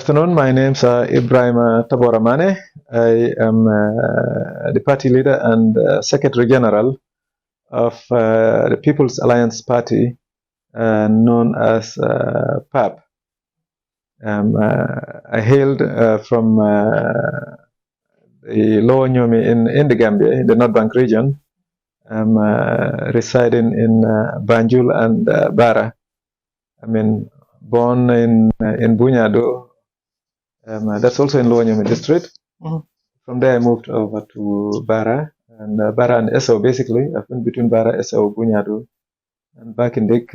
afternoon. My name's Ebrima Tabora Manneh. I am the party leader and Secretary General of the People's Alliance Party, known as PAP. I hailed from the Lower Nyomi in the Gambia, in the North Bank region. I'm residing in Banjul and Bara. I mean, born in Bunyado. That's also in Lower Nyomi district. From there, I moved over to Bara, and Bara and Esau, basically. I've been between Bara, Esau, Bunyado, and back in Dik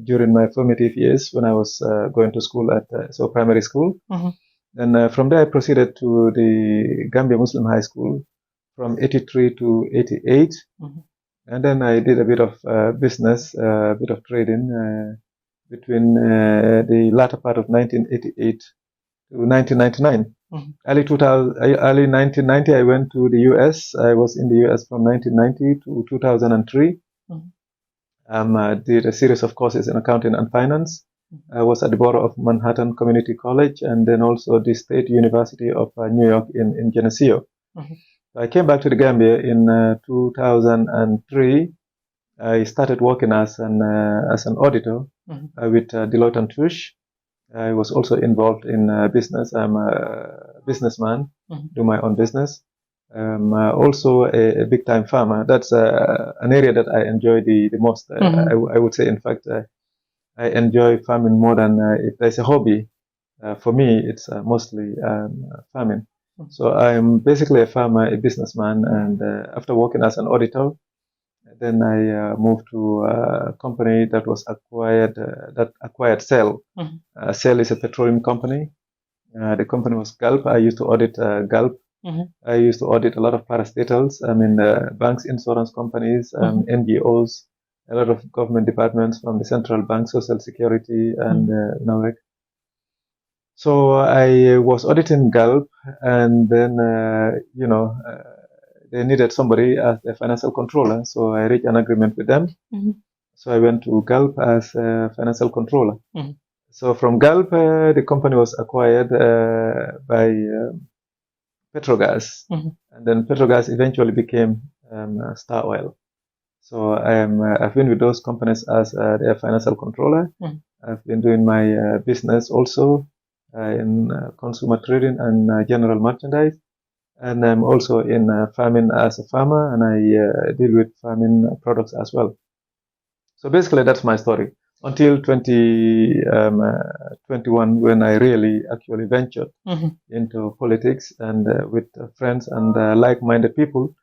during my formative years when I was going to school at Esau Primary School. And from there, I proceeded to the Gambia Muslim High School from 83 to 88. And then I did a bit of business, a bit of trading between the latter part of 1988 to 1999. Early 1990, I went to the US. I was in the US from 1990 to 2003. Did a series of courses in accounting and finance. I was at the board of Manhattan Community College and then also the State University of New York in Geneseo. I came back to the Gambia in 2003. I started working as an auditor with Deloitte and Touche. I was also involved in business. I'm a businessman, do my own business. Also a big-time farmer. That's an area that I enjoy the most. I would say, in fact, I enjoy farming more than if there's a hobby. For me, it's mostly farming. So I'm basically a farmer, a businessman, and after working as an auditor, then I moved to a company that was acquired, that acquired Shell. Shell is a petroleum company. The company was Gulp. I used to audit Gulp. I used to audit a lot of parastatals. I mean, banks, insurance companies, NGOs, a lot of government departments from the central bank, social security, and NAWEC. So I was auditing Gulp, and then, they needed somebody as a financial controller. So I reached an agreement with them. So I went to Gulp as a financial controller. So from Gulp, the company was acquired by Petrogas. And then Petrogas eventually became Star Oil. So I've been with those companies as their financial controller. I've been doing my business also in consumer trading and general merchandise. And I'm also in farming as a farmer, and I deal with farming products as well. So basically, that's my story. Until 2021, when I really actually ventured into politics, and with friends and like-minded people,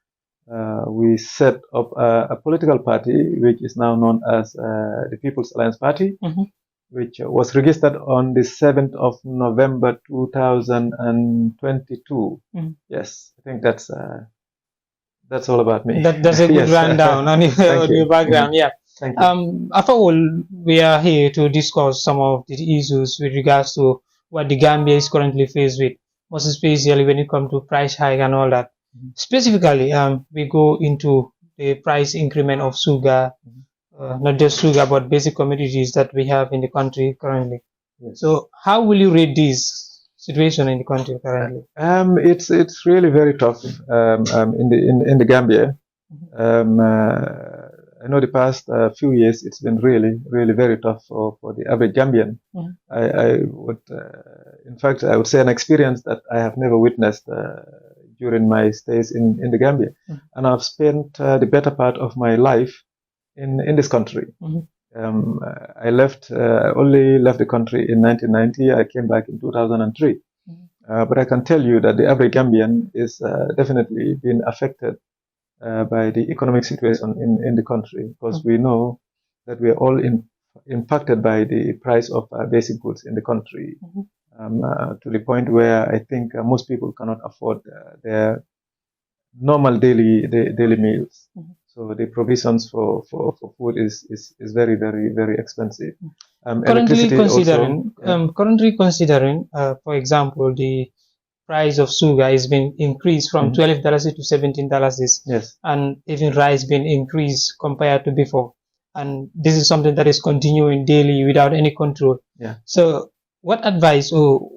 we set up a political party, which is now known as the People's Alliance Party, which was registered on the 7th of November 2022. Yes, I think that's all about me. That's a good rundown on your background. Yeah. Thank you. After all, we are here to discuss some of the issues with regards to what the Gambia is currently faced with, most especially when it comes to price hike and all that. Specifically, we go into the price increment of sugar, not just sugar, but basic commodities that we have in the country currently. So how will you rate this situation in the country currently? It's really very tough in the Gambia. I know the past few years it's been really very tough for the average Gambian. I would, in fact, I would say an experience that I have never witnessed during my stays in the Gambia, and I've spent the better part of my life in this country. I only left the country in 1990. I came back in 2003. But I can tell you that the average Gambian is definitely being affected by the economic situation in the country, because we know that we are all impacted by the price of basic goods in the country, to the point where I think most people cannot afford their normal daily meals. So the provisions for food is very expensive. Currently considering, for example, the price of sugar has been increased from $12 to $17. Yes. And even rice been increased compared to before. And this is something that is continuing daily without any control. Yeah. So what advice or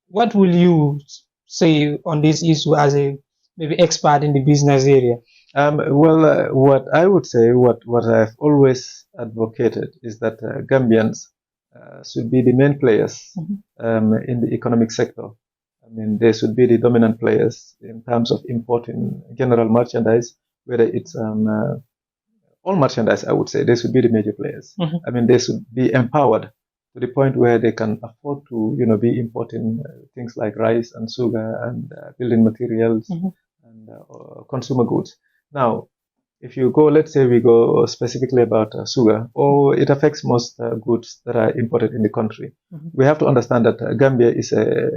what will you say on this issue as a maybe expert in the business area? What I would say, what I've always advocated is that Gambians should be the main players in the economic sector. I mean, they should be the dominant players in terms of importing general merchandise, whether it's all merchandise, I would say. They should be the major players. I mean, they should be empowered to the point where they can afford to, be importing things like rice and sugar and building materials and consumer goods. Now, if you go, let's say we go specifically about sugar, or it affects most goods that are imported in the country. We have to understand that Gambia is a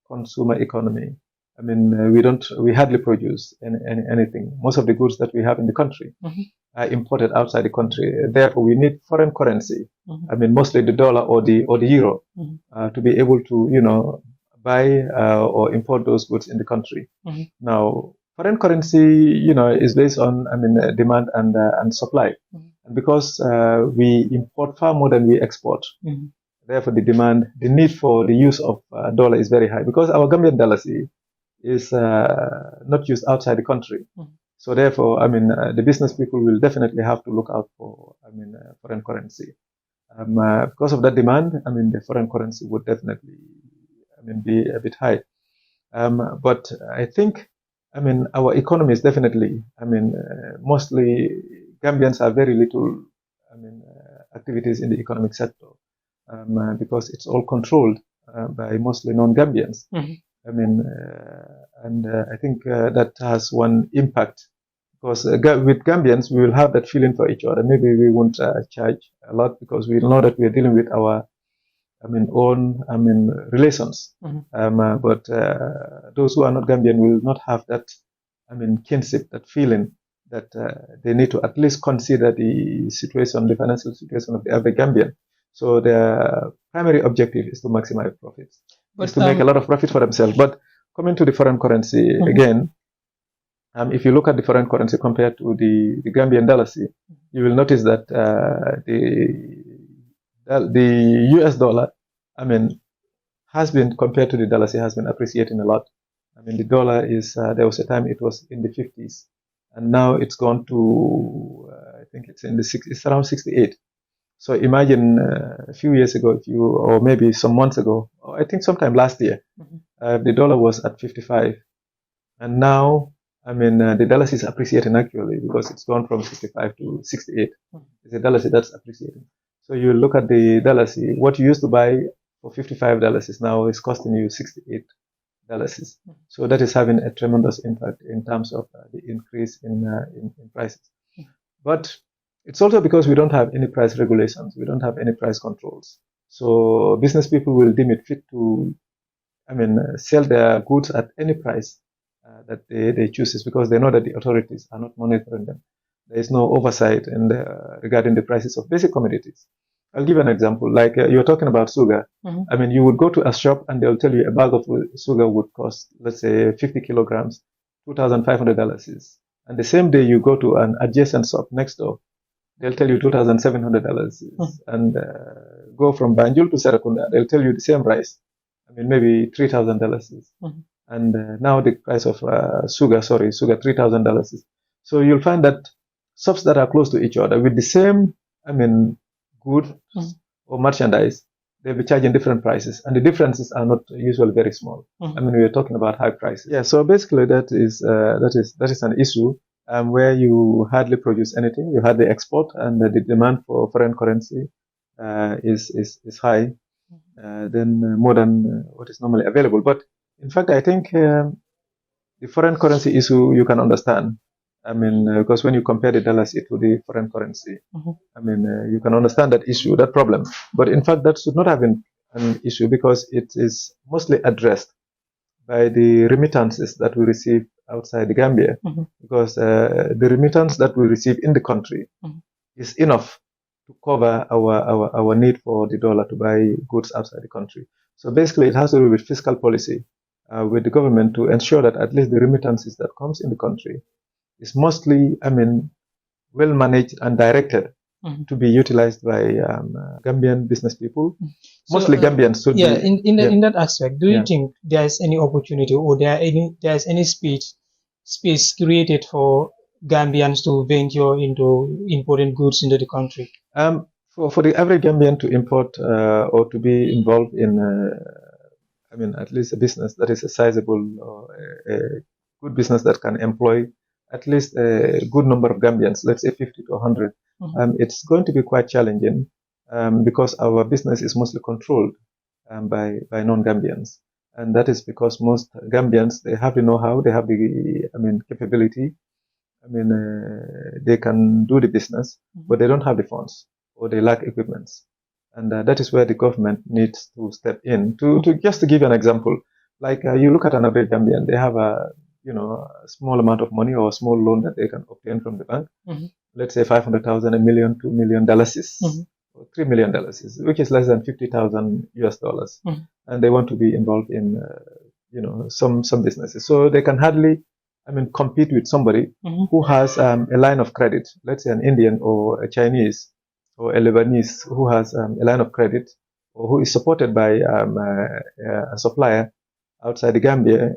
consumer economy. I mean, we hardly produce anything. Most of the goods that we have in the country are imported outside the country. Therefore, we need foreign currency. I mean, mostly the dollar or the euro to be able to, buy or import those goods in the country. Now, foreign currency, is based on, demand and supply. And because we import far more than we export, therefore the need for the use of dollar is very high, because our Gambian dalasi is not used outside the country. So therefore, the business people will definitely have to look out for, foreign currency. Because of that demand, the foreign currency would definitely, be a bit high. But I think, our economy is definitely, mostly Gambians have very little, activities in the economic sector, because it's all controlled by mostly non-Gambians. And I think that has one impact, because with Gambians, we will have that feeling for each other. Maybe we won't charge a lot, because we know that we are dealing with our own relations. But those who are not Gambian will not have that kinship, that feeling that they need to at least consider the financial situation of the average Gambian. So their primary objective is to maximize profits, is to make a lot of profit for themselves. But coming to the foreign currency again, if you look at the foreign currency compared to the Gambian dalasi, you will notice that the US dollar, has been, compared to the dalasi, has been appreciating a lot. The dollar is, there was a time it was in the 50s, and now it's gone to, I think it's it's around 68. So imagine a few years ago, or maybe some months ago, or I think sometime last year, the dollar was at 55, and now, the dalasi is appreciating actually, because it's gone from 65 to 68. It's a dalasi that's appreciating. So you look at the dalasi, what you used to buy for $55 now is costing you $68. So that is having a tremendous impact in terms of the increase in prices. But it's also because we don't have any price regulations, we don't have any price controls. So business people will deem it fit to, sell their goods at any price that they choose, because they know that the authorities are not monitoring them. There is no oversight regarding the prices of basic commodities. I'll give an example. Like you're talking about sugar. You would go to a shop and they'll tell you a bag of sugar would cost, let's say, 50 kilograms, $2,500. And the same day you go to an adjacent shop next door, they'll tell you $2,700. And go from Banjul to Serakunda, they'll tell you the same rice. Maybe $3,000. And now the price of sugar, $3,000. So you'll find that shops that are close to each other with the same, good or merchandise, they'll be charging different prices, and the differences are not usually very small. We are talking about high prices. Yeah. So basically, that is an issue where you hardly produce anything, you hardly export, and the demand for foreign currency is high, than more than what is normally available. But in fact, I think the foreign currency issue you can understand. Because when you compare the dalasi to the foreign currency, you can understand that issue, that problem. But in fact, that should not have been an issue, because it is mostly addressed by the remittances that we receive outside the Gambia. Because the remittance that we receive in the country is enough to cover our need for the dollar to buy goods outside the country. So basically, it has to do with fiscal policy, with the government, to ensure that at least the remittances that comes in the country is mostly, well managed and directed to be utilized by Gambian business people. So, Mostly Gambians should yeah, be. in that aspect, do you think there's any opportunity or there's any space created for Gambians to venture into importing goods into the country? For the average Gambian to import or to be involved in, at least a business that is a sizable or a good business that can employ at least a good number of Gambians, let's say 50 to 100, it's going to be quite challenging because our business is mostly controlled by non-Gambians. And that is because most Gambians, they have the know-how, they have the, capability. They can do the business, but they don't have the funds or they lack equipment. And that is where the government needs to step in. Just to give you an example, like you look at an average Gambian, they have a small amount of money or a small loan that they can obtain from the bank. Let's say 500,000, $1 million, $2 million, or $3 million, which is less than 50,000 US dollars. And they want to be involved in, some businesses. So they can hardly, compete with somebody who has a line of credit, let's say an Indian or a Chinese or a Lebanese who has a line of credit or who is supported by a supplier outside the Gambia.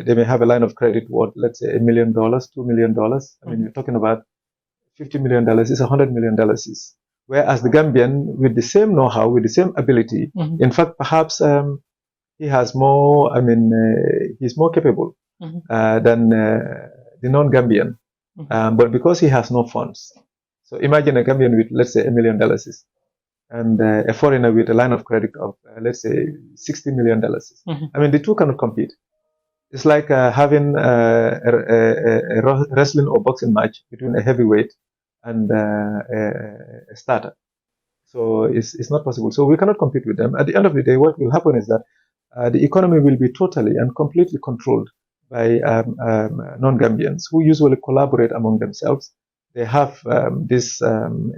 They may have a line of credit worth, let's say, $1 million, $2 million. You're talking about $50 million is $100 million. Whereas the Gambian, with the same know-how, with the same ability, in fact, perhaps he has more, he's more capable than the non-Gambian. But because he has no funds, so imagine a Gambian with, let's say, $1 million and a foreigner with a line of credit of, let's say, $60 million. The two cannot compete. It's like having a wrestling or boxing match between a heavyweight and a starter. So it's not possible. So we cannot compete with them. At the end of the day, what will happen is that the economy will be totally and completely controlled by non-Gambians who usually collaborate among themselves. They have this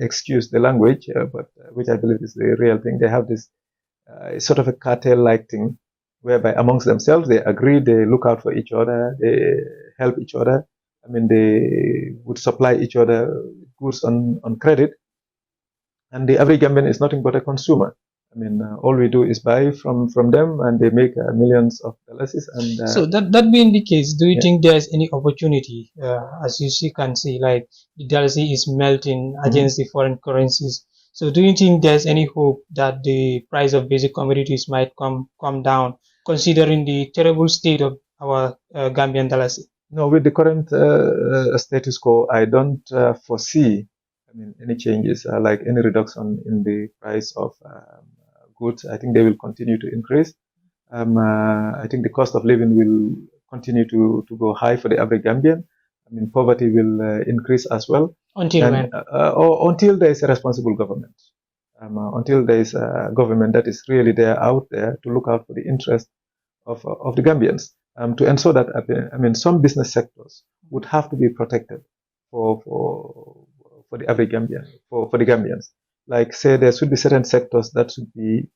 excuse the language, but which I believe is the real thing. They have this sort of a cartel-like thing, whereby amongst themselves they agree, they look out for each other, they help each other. They would supply each other goods on credit. And the average Gambian is nothing but a consumer. All we do is buy from them, and they make millions of dollars. And so that being the case, do you think there's any opportunity, as you can see, like the dollar is melting against the foreign currencies? So do you think there's any hope that the price of basic commodities might come down, considering the terrible state of our Gambian dollar? No, with the current status quo, I don't foresee any changes, like any reduction in the price of goods. I think they will continue to increase. I think the cost of living will continue to go high for the average Gambian. Poverty will increase as well. Until when? Until there is a responsible government. Until there is a government that is really there out there to look out for the interest of the Gambians. To ensure that, some business sectors would have to be protected for the average Gambian, for the Gambians. Like, say, there should be certain sectors that should be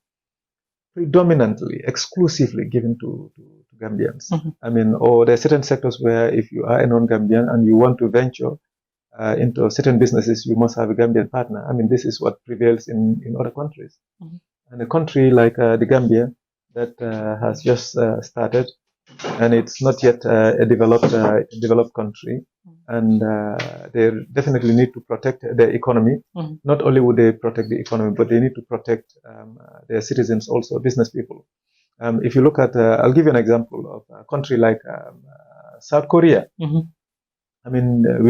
predominantly, exclusively given to Gambians. Or there are certain sectors where if you are a non-Gambian and you want to venture into certain businesses, you must have a Gambian partner. This is what prevails in other countries. And a country like the Gambia that has just started, and it's not yet a developed country, and they definitely need to protect their economy. Not only would they protect the economy, but they need to protect their citizens also, business people. If you look at, I'll give you an example of a country like South Korea. We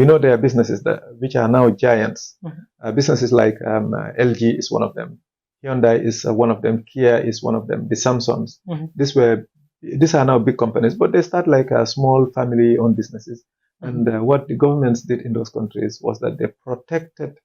know there are businesses which are now giants. Businesses like LG is one of them. Hyundai is one of them. Kia is one of them. The Samsungs. These are now big companies, but they start like small family-owned businesses. And what the governments did in those countries was that they protected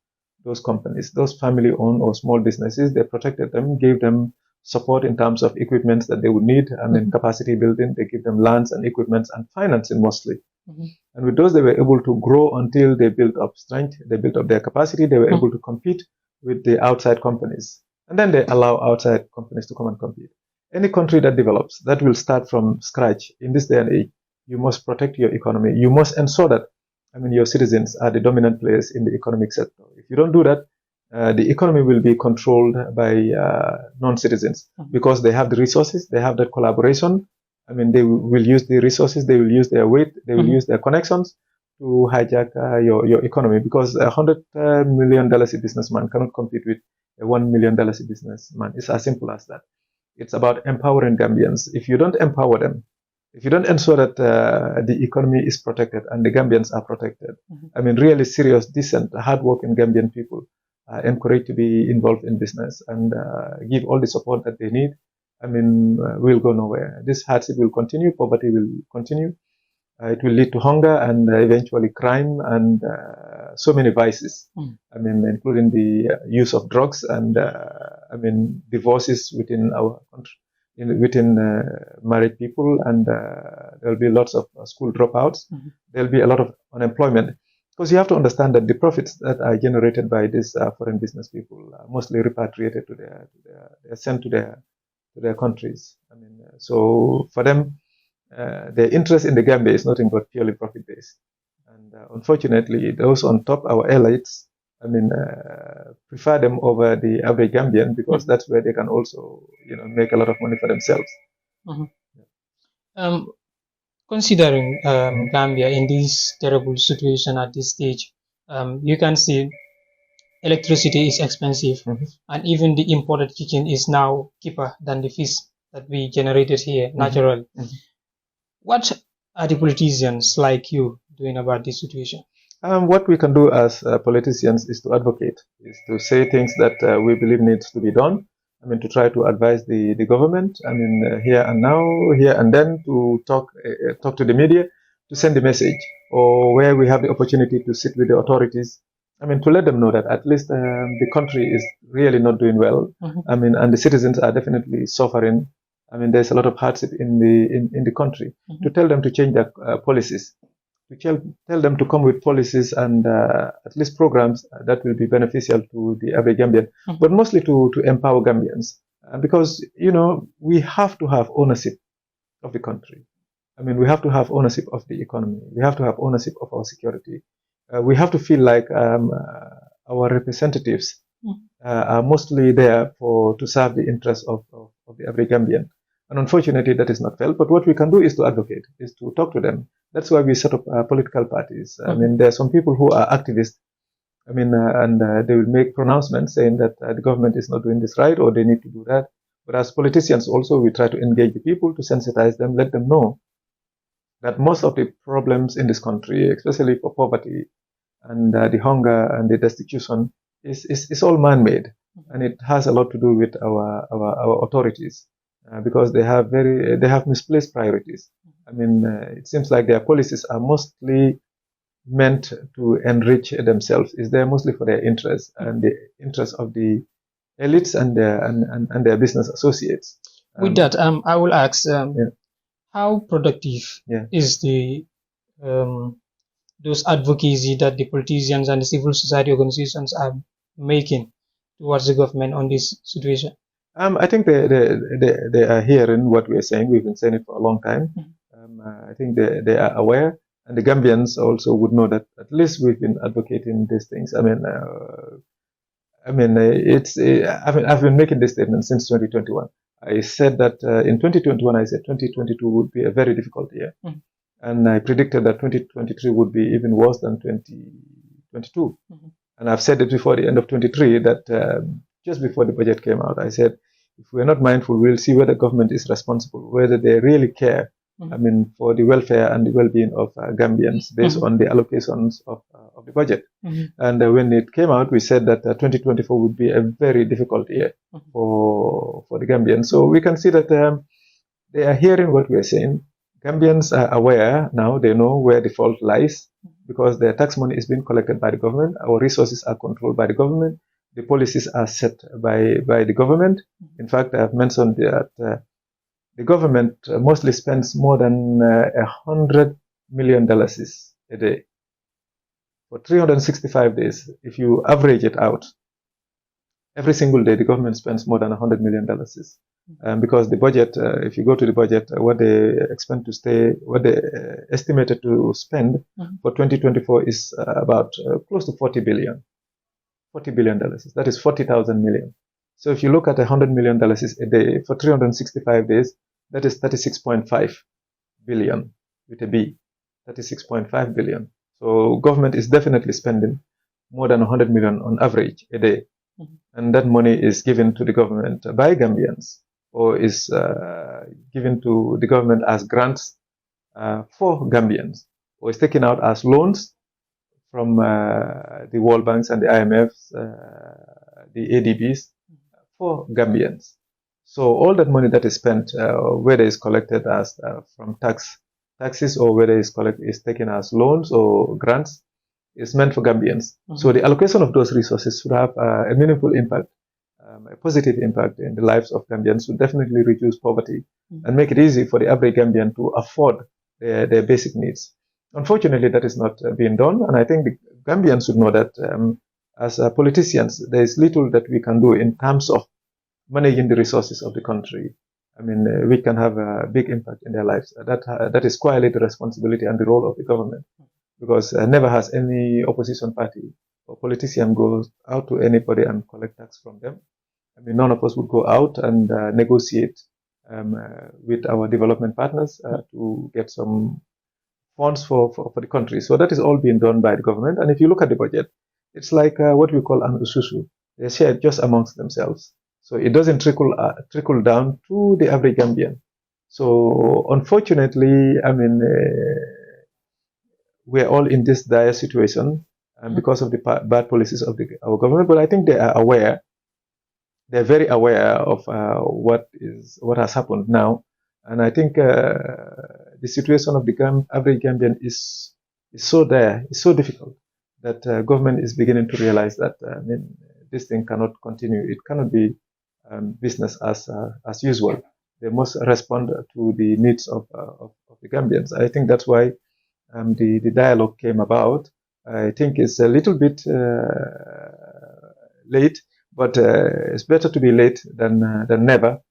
those companies, those family-owned or small businesses. They protected them, gave them support in terms of equipment that they would need, and in capacity building. They give them lands and equipment and financing mostly. And with those, they were able to grow until they built up strength. They built up their capacity. They were able to compete with the outside companies. And then they allow outside companies to come and compete. Any country that develops, that will start from scratch in this day and age, you must protect your economy. You must ensure that, your citizens are the dominant players in the economic sector. If you don't do that, the economy will be controlled by non-citizens because they have the resources, they have that collaboration. I mean, they will use the resources, they will use their weight, they will use their connections to hijack your economy, because $100 million businessman cannot compete with a $1 million businessman. It's as simple as that. It's about empowering Gambians. If you don't empower them, if you don't ensure that the economy is protected and the Gambians are protected, I mean, really serious, decent, hardworking Gambian people are encouraged to be involved in business and give all the support that they need. I mean, we'll go nowhere. This hardship will continue, poverty will continue. It will lead to hunger and eventually crime and so many vices. I mean, including the use of drugs and, I mean, divorces within our country, within married people, and there'll be lots of school dropouts. There'll be a lot of unemployment, because you have to understand that the profits that are generated by these foreign business people are mostly repatriated to they're sent to their countries. I mean, so for them, their interest in the Gambia is nothing but purely profit-based. And unfortunately, those on top, our elites, I mean, prefer them over the average Gambian, because that's where they can also, make a lot of money for themselves. Considering Gambia in this terrible situation at this stage, you can see electricity is expensive, and even the imported chicken is now cheaper than the fish that we generated here naturally. What are the politicians like you doing about this situation? What we can do as politicians is to advocate, is to say things that we believe needs to be done. I mean, to try to advise the government. I mean, here and now, here and then, to talk to the media, to send the message, or where we have the opportunity to sit with the authorities. I mean, to let them know that at least the country is really not doing well. I mean, and the citizens are definitely suffering. I mean, there's a lot of hardship in the country. To tell them to change their policies, to tell them to come with policies and at least programs that will be beneficial to the average Gambian, but mostly to empower Gambians, because we have to have ownership of the country. I mean, we have to have ownership of the economy. We have to have ownership of our security. We have to feel like our representatives are mostly there to serve the interests of the average Gambian. And unfortunately, that is not felt. But what we can do is to advocate, is to talk to them. That's why we set up political parties. I mean, there are some people who are activists. I mean, and they will make pronouncements saying that the government is not doing this right, or they need to do that. But as politicians also, we try to engage the people, to sensitize them, let them know that most of the problems in this country, especially for poverty and the hunger and the destitution, is all man-made. And it has a lot to do with our authorities. Because they have misplaced priorities. I mean, it seems like their policies are mostly meant to enrich themselves. Is there mostly for their interests and the interests of the elites and their business associates. With that, I will ask, how productive is the those advocacy that the politicians and the civil society organizations are making towards the government on this situation? I think they are hearing what we are saying. We've been saying it for a long time. I think they are aware, and the Gambians also would know that at least we've been advocating these things. I mean, I've been making this statement since 2021. I said that in 2021, I said 2022 would be a very difficult year, and I predicted that 2023 would be even worse than 2022. And I've said it before the end of 23 that just before the budget came out, I said, if we're not mindful, we'll see whether government is responsible, whether they really care, I mean, for the welfare and the well-being of Gambians based on the allocations of the budget. And when it came out, we said that 2024 would be a very difficult year for the Gambians. So we can see that they are hearing what we are saying. Gambians are aware now, they know where the fault lies, because their tax money is being collected by the government, our resources are controlled by the government, the policies are set by the government. In fact, I have mentioned that the government mostly spends more than $100 million a day for 365 days. If you average it out, every single day the government spends more than $100 million. Because the budget, if you go to the budget, what they estimated to spend for 2024 is about close to 40 billion. $40 billion. That is 40,000 million. So if you look at $100 million a day for 365 days, that is 36.5 billion with a B. 36.5 billion. So government is definitely spending more than 100 million on average a day. And that money is given to the government by Gambians, or is given to the government as grants for Gambians, or is taken out as loans from the World Banks and the IMFs, the ADBs, for Gambians. So all that money that is spent, whether it's collected as from taxes, or whether it's taken as loans or grants, is meant for Gambians. So the allocation of those resources should have a meaningful impact, a positive impact in the lives of Gambians, to definitely reduce poverty and make it easy for the average Gambian to afford their basic needs. Unfortunately, that is not being done, and I think the Gambians should know that as politicians, there is little that we can do in terms of managing the resources of the country. I mean, we can have a big impact in their lives. That is quietly the responsibility and the role of the government, because never has any opposition party or politician goes out to anybody and collect tax from them. I mean, none of us would go out and negotiate with our development partners to get some funds for the country. So that is all being done by the government. And if you look at the budget, it's like what we call an ususu. They share just amongst themselves. So it doesn't trickle down to the average Gambian. So unfortunately, I mean, we're all in this dire situation because of the bad policies of our government. But I think they are aware. They're very aware of what has happened now. And I think the situation of the average Gambian is so dire, it's so difficult, that government is beginning to realize that this thing cannot continue. It cannot be business as usual. They must respond to the needs of the Gambians. I think that's why the dialogue came about. I think it's a little bit late, but it's better to be late than never.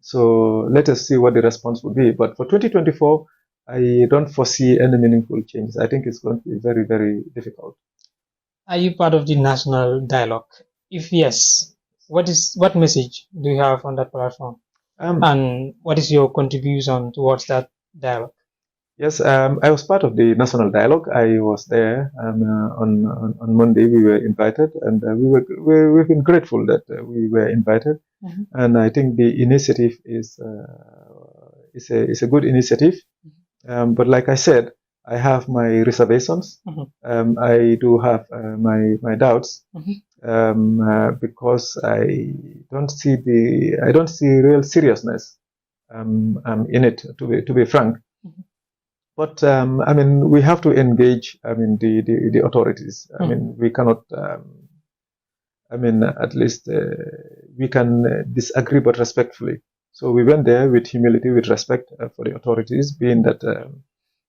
So let us see what the response will be. But for 2024, I don't foresee any meaningful changes. I think it's going to be very, very difficult. Are you part of the national dialogue? If yes, what message do you have on that platform? And what is your contribution towards that dialogue? Yes, I was part of the national dialogue. I was there on Monday. We were invited, and we've been grateful that we were invited. And I think the initiative is a good initiative. But like I said, I have my reservations. I do have my doubts because I don't see real seriousness in it, to be frank. But I mean, we have to engage. I mean, the authorities. I mean, we cannot. I mean, at least we can disagree, but respectfully. So we went there with humility, with respect for the authorities, being that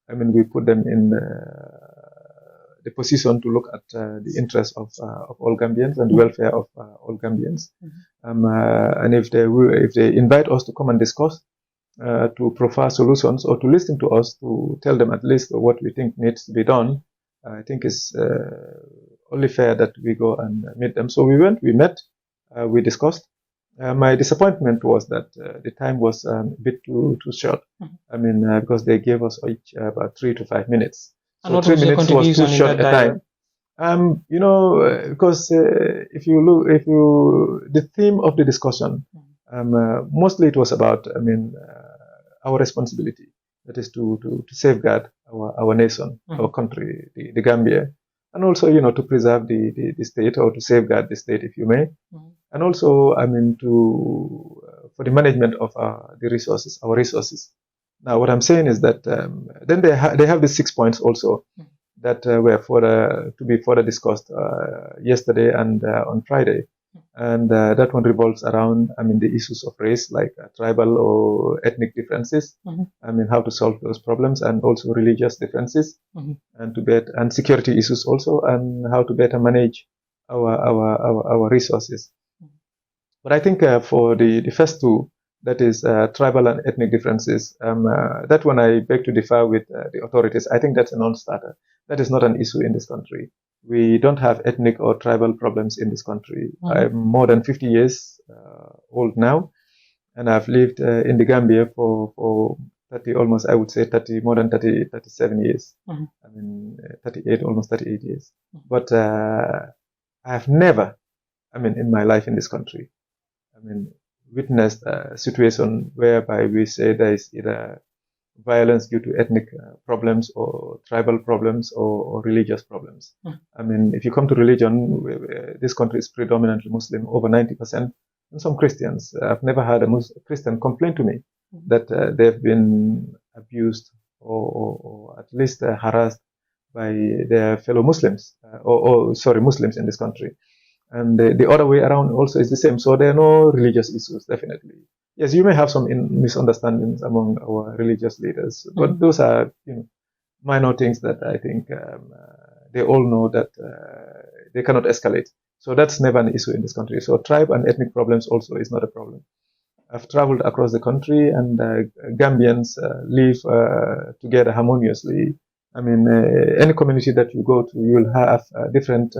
I mean, we put them in the position to look at the interests of all Gambians and the welfare of all Gambians. And if they invite us to come and discuss, to provide solutions, or to listen to us, to tell them at least what we think needs to be done, I think it's only fair that we go and meet them. So we went, we met, we discussed. My disappointment was that the time was a bit too short. I mean, because they gave us each about 3 to 5 minutes. So 3 minutes was too short a time. You know, because the theme of the discussion, mostly it was about, I mean, our responsibility. That is to safeguard our nation, our country, the Gambia, and also, you know, to preserve the state, or to safeguard the state, if you may, and also, I mean, for the management of our resources. Now, what I'm saying is that then they have the 6 points also that were to be further discussed yesterday and on Friday. And that one revolves around, I mean, the issues of race, like tribal or ethnic differences. I mean, how to solve those problems, and also religious differences, and security issues also, and how to better manage our resources. But I think for the first two, that is tribal and ethnic differences, that one I beg to differ with the authorities. I think that's a non-starter. That is not an issue in this country. We don't have ethnic or tribal problems in this country. I'm more than 50 years old now, and I've lived in the Gambia for 30, almost, I would say 30, more than 30, 37 years. I mean, 38, almost 38 years. But I've never, I mean, in my life in this country, I mean, witnessed a situation whereby we say there is either violence due to ethnic problems or tribal problems or religious problems. I mean, if you come to religion, this country is predominantly Muslim, over 90%, and some Christians. I've never had a Christian complain to me that they've been abused or at least harassed by their fellow Muslims, Muslims in this country. And the other way around also is the same. So there are no religious issues, definitely. Yes, you may have some misunderstandings among our religious leaders, but those are, minor things that I think they all know that they cannot escalate. So that's never an issue in this country. So tribe and ethnic problems also is not a problem. I've traveled across the country, and Gambians live together harmoniously. I mean, any community that you go to, you will have different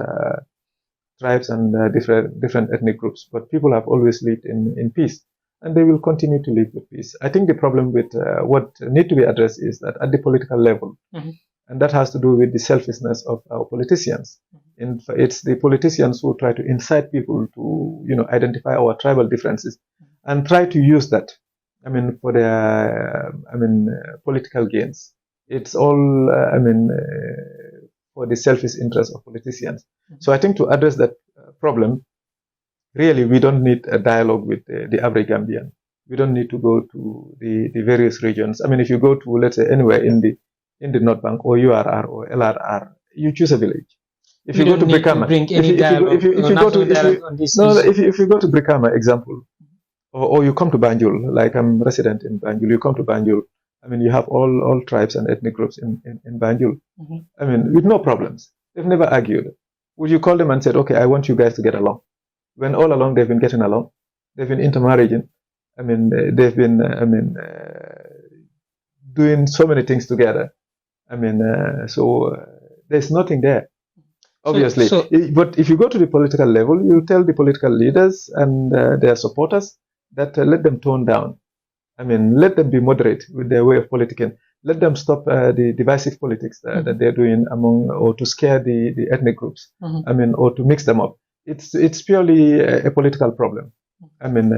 tribes and different ethnic groups, but people have always lived in peace, and they will continue to live with peace. I think the problem with what need to be addressed is that at the political level, and that has to do with the selfishness of our politicians. It's the politicians who try to incite people to, identify our tribal differences and try to use that, I mean, for their, political gains. It's all, for the selfish interest of politicians. So I think to address that problem, really, we don't need a dialogue with the average Gambian. We don't need to go to the various regions. I mean, if you go to, let's say, anywhere in the North Bank or URR or LRR, you choose a village. If you go to Brikama, if you go to Brikama, example, or you come to Banjul, like I'm resident in Banjul, you come to Banjul. I mean, you have all tribes and ethnic groups in Banjul. I mean, with no problems. They've never argued. Would you call them and said, okay, I want you guys to get along? When all along they've been getting along. They've been intermarrying. I mean, they've been, doing so many things together. I mean, there's nothing there, obviously. But if you go to the political level, you tell the political leaders and their supporters that let them tone down. I mean, let them be moderate with their way of politicking. Let them stop the divisive politics that they're doing or to scare the ethnic groups. I mean, or to mix them up. It's purely a political problem. I mean,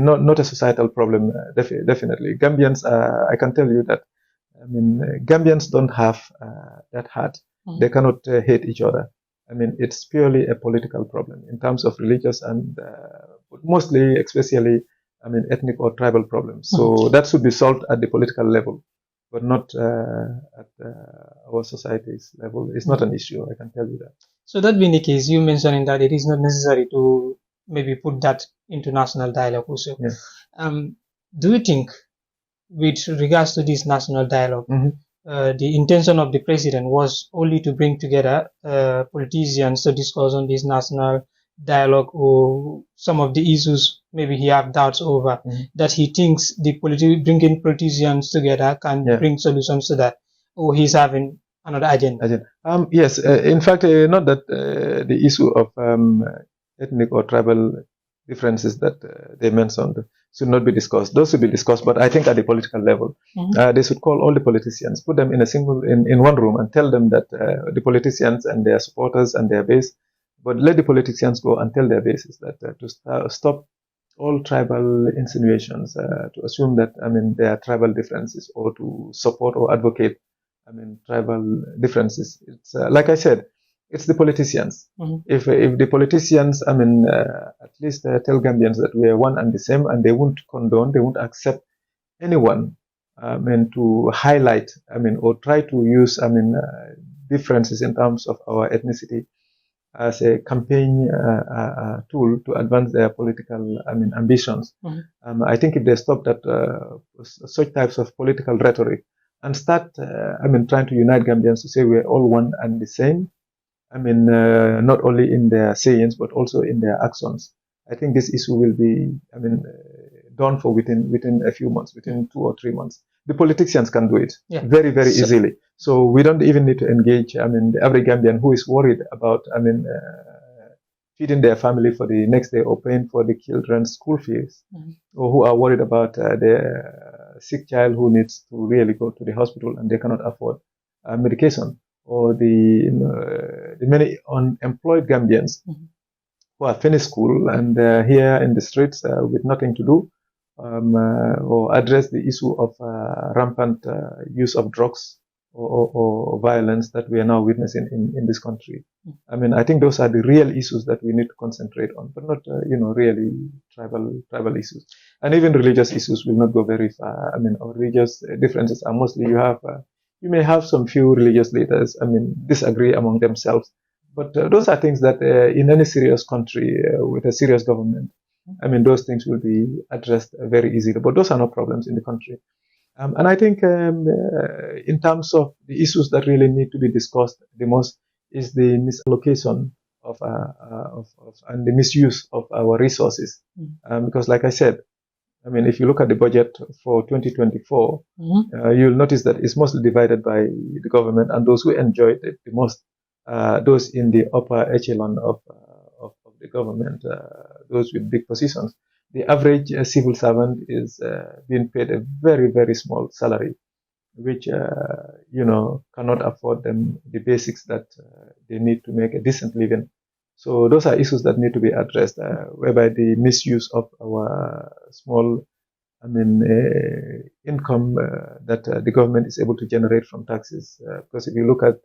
not a societal problem, definitely. Gambians, I can tell you that, I mean, Gambians don't have that heart. They cannot hate each other. I mean, it's purely a political problem in terms of religious and mostly, especially, I mean, ethnic or tribal problems. So that should be solved at the political level, but not at our society's level. It's not an issue, I can tell you that. So that being the case, you mentioning that it is not necessary to maybe put that into national dialogue also. Yeah. Do you think, with regards to this national dialogue, the intention of the president was only to bring together politicians to discuss on this national dialogue or some of the issues maybe he have doubts over, that he thinks bringing politicians together can bring solutions to that, or he's having another agenda? Yes, in fact, not that the issue of ethnic or tribal differences that they mentioned should not be discussed. Those should be discussed, but I think at the political level, they should call all the politicians, put them in one room, and tell them that the politicians and their supporters and their base, but let the politicians go and tell their bases that to stop all tribal insinuations, to assume that, I mean, there are tribal differences, or to support or advocate, I mean, tribal differences. It's like I said, it's the politicians. If the politicians, I mean, at least tell Gambians that we are one and the same, and they won't condone, they won't accept anyone, I mean, to highlight, I mean, or try to use, I mean, differences in terms of our ethnicity as a campaign tool to advance their political, I mean, ambitions. I think if they stop that such types of political rhetoric and start, I mean, trying to unite Gambians to say we're all one and the same, I mean, not only in their sayings but also in their actions, I think this issue will be, I mean, done for within a few months, within 2 or 3 months. The politicians can do it very, very easily. So we don't even need to engage, the average Gambian who is worried about, feeding their family for the next day or paying for the children's school fees, or who are worried about their sick child who needs to really go to the hospital and they cannot afford medication, or the many unemployed Gambians who have finished school and here in the streets with nothing to do, or address the issue of rampant use of drugs or violence that we are now witnessing in this country. I think those are the real issues that we need to concentrate on, but not, really tribal issues. And even religious issues will not go very far. Our religious differences are mostly you may have some few religious leaders, disagree among themselves, but those are things that in any serious country with a serious government, those things will be addressed very easily. But those are not problems in the country. And I think in terms of the issues that really need to be discussed the most is the misallocation of and the misuse of our resources. Because like I said, if you look at the budget for 2024, you'll notice that it's mostly divided by the government, and those who enjoyed it the most, those in the upper echelon of the government, those with big positions. The average civil servant is being paid a very, very small salary, which, cannot afford them the basics that they need to make a decent living. So those are issues that need to be addressed, whereby the misuse of our small, income that the government is able to generate from taxes. Because if you look at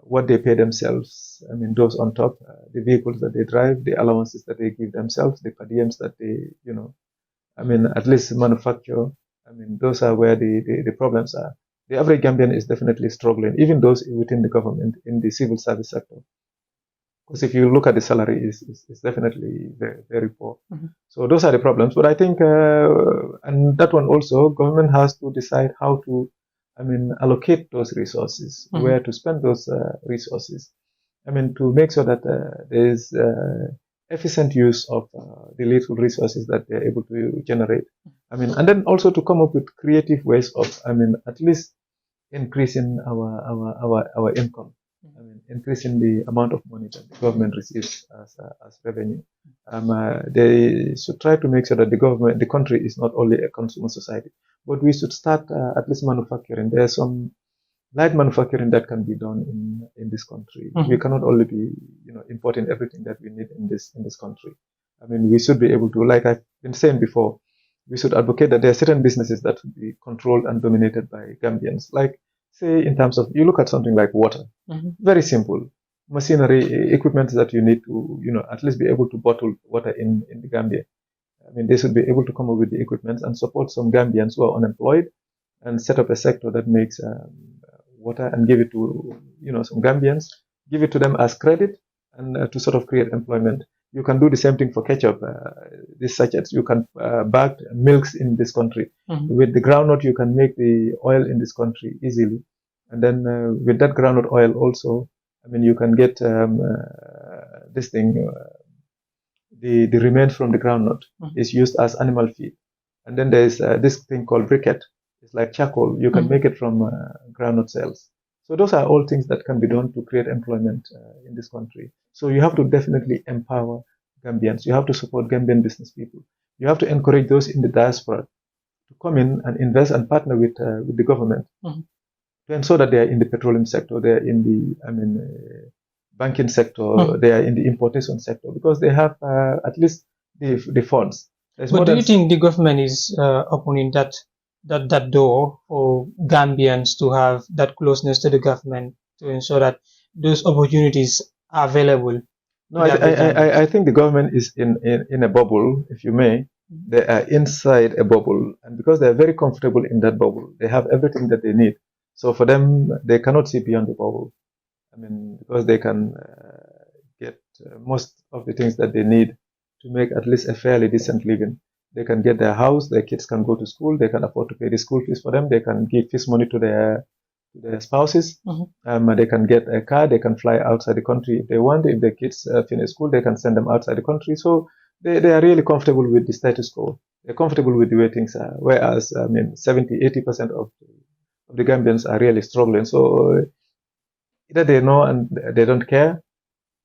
what they pay themselves, those on top, the vehicles that they drive, the allowances that they give themselves, the per diems that they, at least manufacture, those are where the problems are. The average Gambian is definitely struggling, even those within the government, in the civil service sector. Because if you look at the salary, it's definitely very, very poor. So those are the problems. But I think, and that one also, government has to decide how to, allocate those resources, where to spend those resources. To make sure that there is efficient use of the little resources that they're able to generate. And then also to come up with creative ways of, at least increasing our income. Increasing the amount of money that the government receives as revenue. They should try to make sure that the country is not only a consumer society, but we should start at least manufacturing. There's some light manufacturing that can be done in this country. We cannot only be, importing everything that we need in this country. We should be able to, like I've been saying before, we should advocate that there are certain businesses that should be controlled and dominated by Gambians. Like, say, in terms of, you look at something like water, very simple. Machinery, equipment that you need to, at least be able to bottle water in the Gambia. They should be able to come up with the equipment and support some Gambians who are unemployed and set up a sector that makes water and give it to, some Gambians, give it to them as credit and to sort of create employment. You can do the same thing for ketchup. These sachets, you can bag milks in this country. With the groundnut, you can make the oil in this country easily. And then with that groundnut oil also, you can get this thing, the remains from the groundnut is used as animal feed. And then there's this thing called briquette. It's like charcoal. You can make it from groundnut cells. So those are all things that can be done to create employment in this country. So you have to definitely empower Gambians. You have to support Gambian business people. You have to encourage those in the diaspora to come in and invest and partner with the government to ensure that they are in the petroleum sector, they are in the banking sector, they are in the importation sector, because they have at least the funds. But do you think the government is opening that door for Gambians to have that closeness to the government to ensure that those opportunities are available? No, I think the government is in a bubble, if you may. They are inside a bubble, and because they are very comfortable in that bubble, they have everything that they need. So for them, they cannot see beyond the bubble. Because they can get most of the things that they need to make at least a fairly decent living. They can get their house, their kids can go to school, they can afford to pay the school fees for them, they can give fees money to their spouses, they can get a car, they can fly outside the country if they want. If their kids finish school, they can send them outside the country. So they are really comfortable with the status quo. They're comfortable with the way things are. Whereas, 70-80% of the of the Gambians are really struggling. So either they know and they don't care,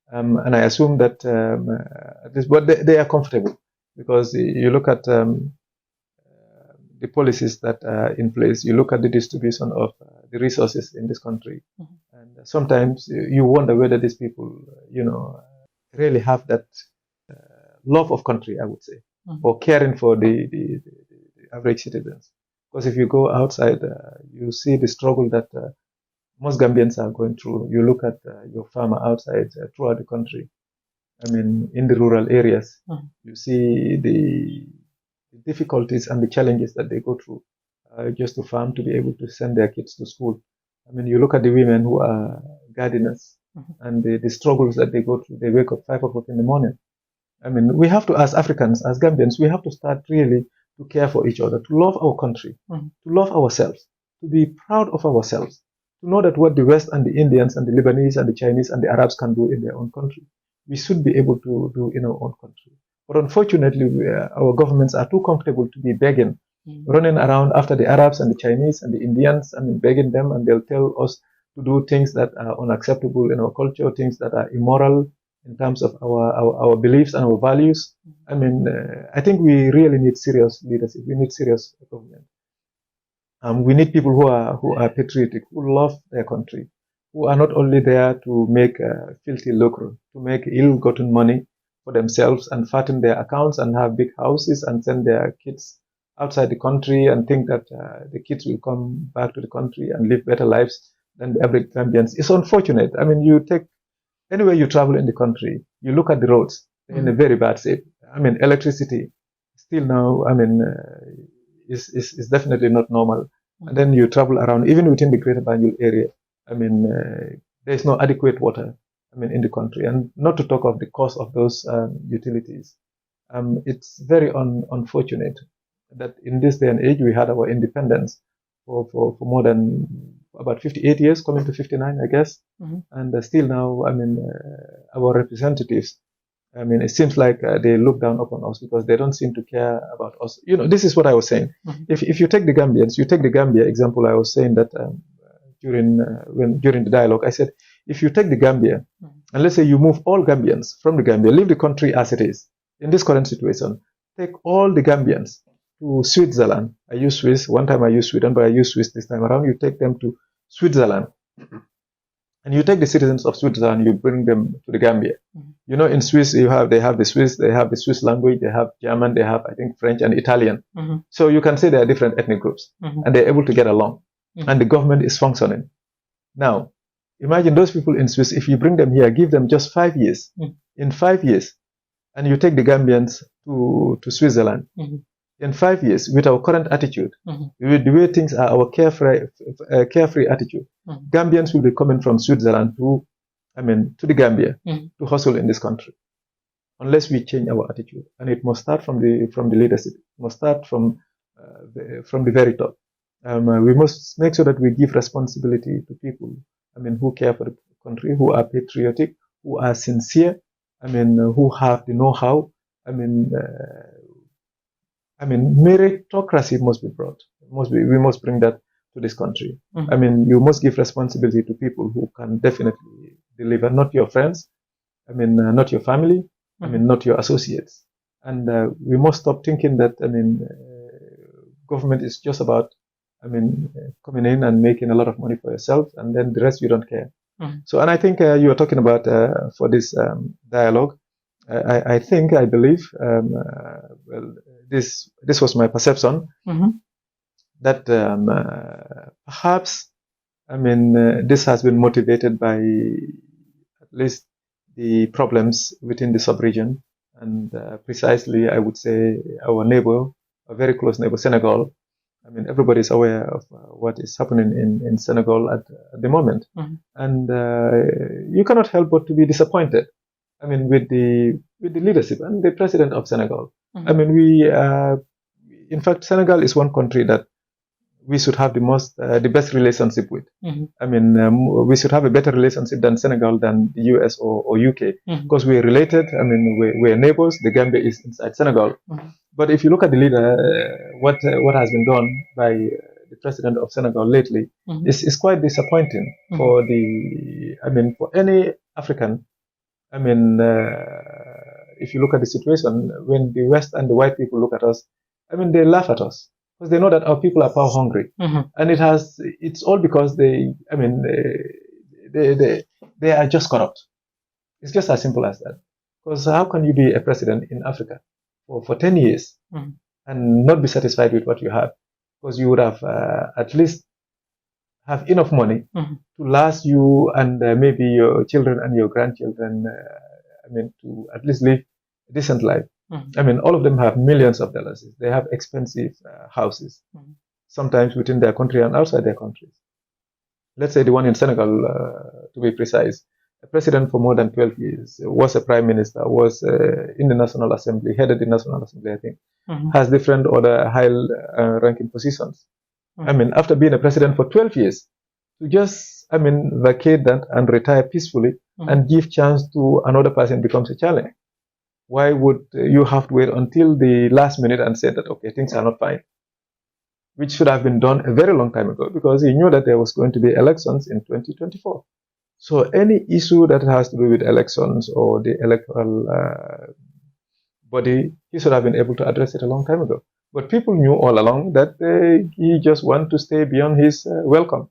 and I assume that at least, but they are comfortable, because you look at the policies that are in place, you look at the distribution of the resources in this country, and sometimes you wonder whether these people, really have that love of country, I would say, or caring for the average citizens. Because if you go outside, you see the struggle that most Gambians are going through. You look at your farmer outside throughout the country. I mean, in the rural areas, you see the difficulties and the challenges that they go through just to farm, to be able to send their kids to school. I mean, you look at the women who are gardeners and the struggles that they go through. They wake up 5 o'clock in the morning. I mean, we have to, as Africans, as Gambians, we have to start really to care for each other, to love our country, to love ourselves, to be proud of ourselves, to know that what the West and the Indians and the Lebanese and the Chinese and the Arabs can do in their own country, we should be able to do in our own country. But unfortunately, our governments are too comfortable to be begging, running around after the Arabs and the Chinese and the Indians, and begging them, and they'll tell us to do things that are unacceptable in our culture, things that are immoral in terms of our beliefs and our values. I mean, I think we really need serious leadership. We need serious government. We need people who are patriotic, who love their country, who are not only there to make filthy lucre, to make ill-gotten money for themselves and fatten their accounts and have big houses and send their kids outside the country and think that the kids will come back to the country and live better lives than the average Gambians. It's unfortunate. I mean, anywhere you travel in the country, you look at the roads, they're in a very bad shape. I mean, electricity still now, I mean, is definitely not normal. And then you travel around, even within the Greater Banjul area. I mean, there's no adequate water, I mean, in the country, and not to talk of the cost of those utilities. It's very unfortunate that in this day and age we had our independence for more than about 58 years, coming to 59, I guess. And still now, I mean, our representatives, I mean, it seems like they look down upon us because they don't seem to care about us. This is what I was saying. If you take the Gambians, you take the Gambia example, I was saying that during the dialogue, I said, if you take the Gambia, and let's say you move all Gambians from the Gambia, leave the country as it is, in this current situation, take all the Gambians to Switzerland. I use Swiss. One time I used Sweden, but I use Swiss this time around. You take them to Switzerland. And you take the citizens of Switzerland, you bring them to the Gambia. In Swiss, they have the Swiss language, they have German, they have, I think, French and Italian. So you can say they are different ethnic groups, and they're able to get along, and the government is functioning. Now, imagine those people in Swiss, if you bring them here, give them just 5 years. In 5 years, and you take the Gambians to Switzerland. In 5 years, with our current attitude, with the way things are, our carefree attitude, Gambians will be coming from Switzerland to the Gambia to hustle in this country, unless we change our attitude. And it must start from the leadership. It must start from the very top. We must make sure that we give responsibility to people, who care for the country, who are patriotic, who are sincere, who have the know-how. Meritocracy must be brought. We must bring that to this country. You must give responsibility to people who can definitely deliver, not your friends, not your family, not your associates. And we must stop thinking that, government is just about, coming in and making a lot of money for yourself, and then the rest you don't care. So, and I think you were talking about, for this dialogue, I believe, this was my perception, that perhaps, this has been motivated by at least the problems within the sub-region, and precisely, I would say, our neighbor, a very close neighbor, Senegal. Everybody is aware of what is happening in Senegal at the moment, and you cannot help but to be disappointed. With the leadership and the president of Senegal. In fact, Senegal is one country that we should have the best relationship with. We should have a better relationship than Senegal, than the US or UK, because we're related. We're neighbors. The Gambia is inside Senegal. But if you look at the leader, what has been done by the president of Senegal lately is quite disappointing for for any African. If you look at the situation, when the West and the white people look at us, they laugh at us because they know that our people are power hungry, and it's all because they are just corrupt. It's just as simple as that. Because how can you be a president in Africa for 10 years and not be satisfied with what you have? Because you would have at least have enough money to last you and maybe your children and your grandchildren, to at least live a decent life. All of them have millions of dollars. They have expensive houses, sometimes within their country and outside their countries. Let's say the one in Senegal, to be precise, a president for more than 12 years, was a prime minister, was in the National Assembly, headed the National Assembly, I think, has different other high-ranking positions. After being a president for 12 years, to just, vacate that and retire peacefully and give chance to another person becomes a challenge. Why would you have to wait until the last minute and say that, okay, things are not fine? Which should have been done a very long time ago, because he knew that there was going to be elections in 2024. So any issue that has to do with elections or the electoral body, he should have been able to address it a long time ago. But people knew all along that he just wanted to stay beyond his welcome.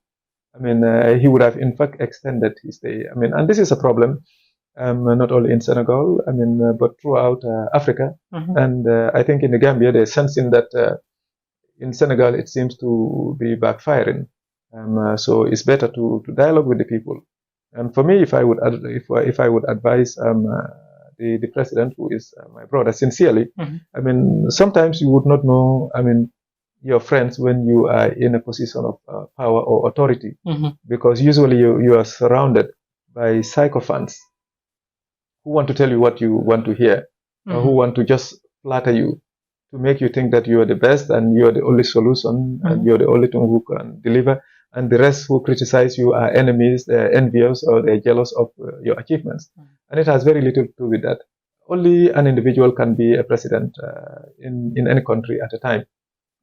He would have in fact extended his stay. And this is a problem, not only in Senegal, but throughout Africa. And I think in the Gambia, they're sensing that in Senegal, it seems to be backfiring. So it's better to dialogue with the people. And for me, if I would advise the president, who is my brother, sincerely, sometimes you would not know, your friends when you are in a position of power or authority, because usually you are surrounded by sycophants who want to tell you what you want to hear, or who want to just flatter you to make you think that you are the best and you are the only solution and you are the only one who can deliver. And the rest who criticize you are enemies, they're envious, or they're jealous of your achievements. And it has very little to do with that. Only an individual can be a president in any country at a time.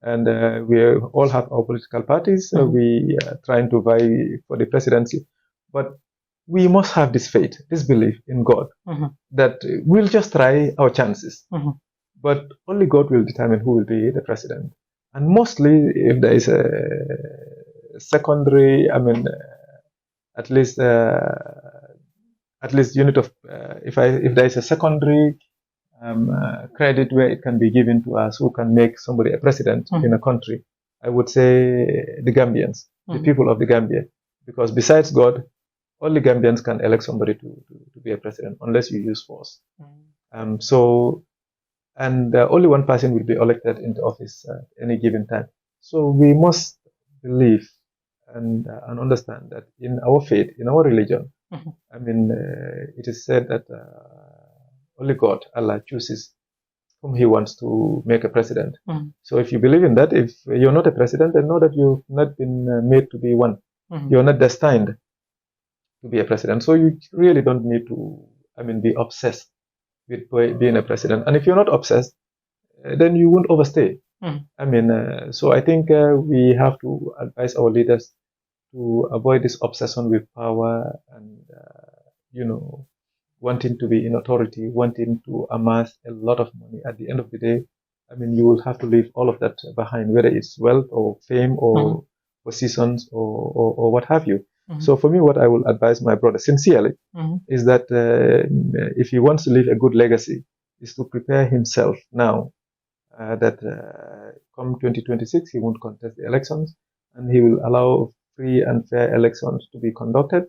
And we all have our political parties. We are trying to vie for the presidency. But we must have this faith, this belief in God, that we'll just try our chances. But only God will determine who will be the president. And mostly, if there is a secondary, at least unit of, if there is a secondary credit where it can be given to us who can make somebody a president in a country, I would say the Gambians, the people of the Gambia, because besides God, only Gambians can elect somebody to be a president unless you use force. Only one person will be elected into office at any given time. So we must believe and understand that in our faith, in our religion, it is said that only God, Allah, chooses whom He wants to make a president. So if you believe in that, if you're not a president, then know that you've not been made to be one. You're not destined to be a president. So you really don't need to, be obsessed with being a president. And if you're not obsessed, then you won't overstay. So I think we have to advise our leaders to avoid this obsession with power and, wanting to be in authority, wanting to amass a lot of money. At the end of the day, you will have to leave all of that behind, whether it's wealth or fame or positions or what have you. So for me, what I will advise my brother sincerely is that if he wants to leave a good legacy, is to prepare himself now that come 2026, he won't contest the elections and he will allow free and fair elections to be conducted.